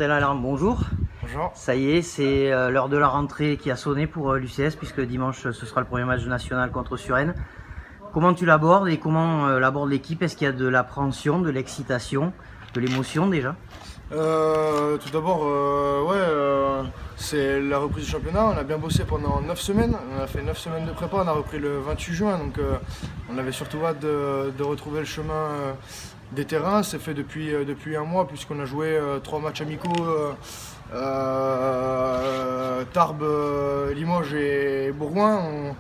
Alarme, bonjour. Bonjour. Ça y est, c'est l'heure de la rentrée qui a sonné pour l'UCS puisque dimanche ce sera le premier match national contre Suresnes. Comment tu l'abordes et comment l'aborde l'équipe? Est-ce qu'il y a de l'appréhension, de l'excitation, de l'émotion déjà? Tout d'abord, c'est la reprise du championnat. On a bien bossé pendant 9 semaines. On a fait 9 semaines de prépa. On a repris le 28 juin. Donc, on avait surtout hâte de retrouver le chemin des terrains. C'est fait depuis un mois, puisqu'on a joué 3 matchs amicaux Tarbes, Limoges et Bourgoin.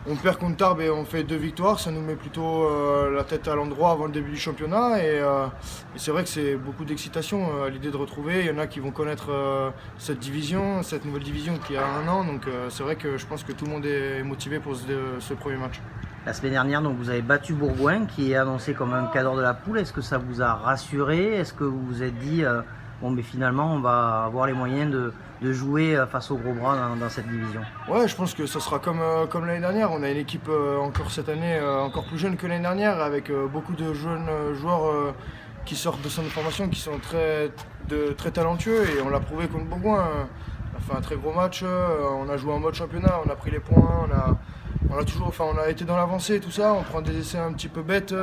On perd contre Tarbes et on fait 2 victoires, ça nous met plutôt la tête à l'endroit avant le début du championnat et c'est vrai que c'est beaucoup d'excitation à l'idée de retrouver. Il y en a qui vont connaître cette division, cette nouvelle division qui a un an, donc c'est vrai que je pense que tout le monde est motivé pour ce premier match. La semaine dernière, donc, vous avez battu Bourgoin qui est annoncé comme un cadre de la poule. Est-ce que ça vous a rassuré? Est-ce que vous vous êtes dit bon, mais finalement on va avoir les moyens de jouer face aux gros bras dans cette division? Ouais, je pense que ça sera comme l'année dernière. On a une équipe encore cette année encore plus jeune que l'année dernière, avec beaucoup de jeunes joueurs qui sortent de centre de formation, qui sont très talentueux, et on l'a prouvé contre Bourgoin. On a fait un très gros match, on a joué en mode championnat, on a pris les points, on a été dans l'avancée, tout ça. On prend des essais un petit peu bêtes,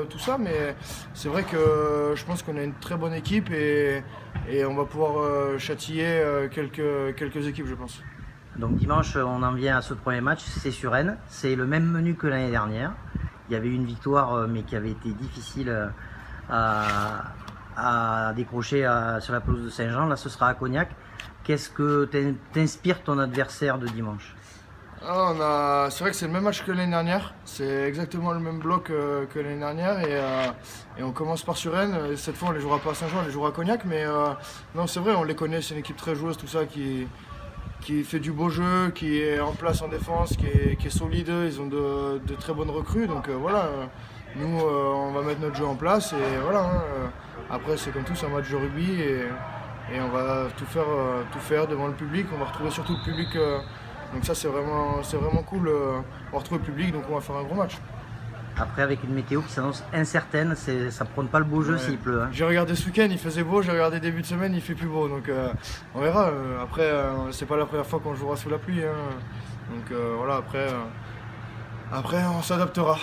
tout ça, mais c'est vrai que je pense qu'on a une très bonne équipe et on va pouvoir châtiller quelques équipes, je pense. Donc dimanche, on en vient à ce premier match, c'est Suresnes. C'est le même menu que l'année dernière. Il y avait eu une victoire, mais qui avait été difficile à décrocher sur la pelouse de Saint-Jean. Là, ce sera à Cognac. Qu'est-ce que t'inspire ton adversaire de dimanche? C'est vrai que c'est le même match que l'année dernière. C'est exactement le même bloc que l'année dernière et on commence par Suresnes. Cette fois, on les jouera pas à Saint-Jean, on les jouera à Cognac, mais non, c'est vrai, on les connaît. C'est une équipe très joueuse, tout ça, qui fait du beau jeu, qui est en place en défense, qui est solide. Ils ont de très bonnes recrues, donc voilà. Nous, on va mettre notre jeu en place et voilà. Après, c'est comme tout, c'est un match de rugby et on va tout faire devant le public. On va retrouver surtout le public. Donc ça, c'est vraiment cool. On va retrouver le public, donc on va faire un gros match. Après, avec une météo qui s'annonce incertaine, ça ne prône pas le beau jeu s'il pleut. J'ai regardé ce week-end, il faisait beau. J'ai regardé début de semaine, il fait plus beau. Donc on verra. Après, c'est pas la première fois qu'on jouera sous la pluie. Donc voilà, après on s'adaptera.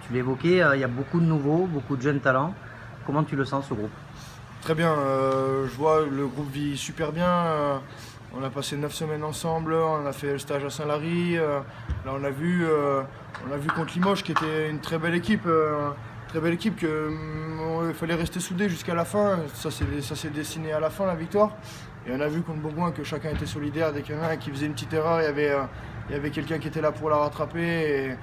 Tu l'évoquais, il y a beaucoup de nouveaux, beaucoup de jeunes talents. Comment tu le sens, ce groupe? Très bien, je vois le groupe vit super bien. On a passé 9 semaines ensemble, on a fait le stage à Saint-Lary. Là, on a vu contre Limoges, qui était une très belle équipe. Il fallait rester soudé jusqu'à la fin. Ça s'est dessiné à la fin, la victoire. Et on a vu contre Bourgoin que chacun était solidaire. Dès qu'il y en a un qui faisait une petite erreur, il y avait quelqu'un qui était là pour la rattraper. Et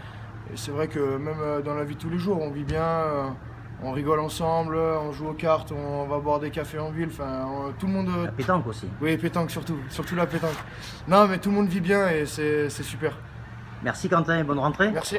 c'est vrai que même dans la vie de tous les jours, on vit bien. On rigole ensemble, on joue aux cartes, on va boire des cafés en ville, tout le monde... La pétanque aussi. Oui, pétanque surtout la pétanque. Non, mais tout le monde vit bien et c'est super. Merci Quentin et bonne rentrée. Merci.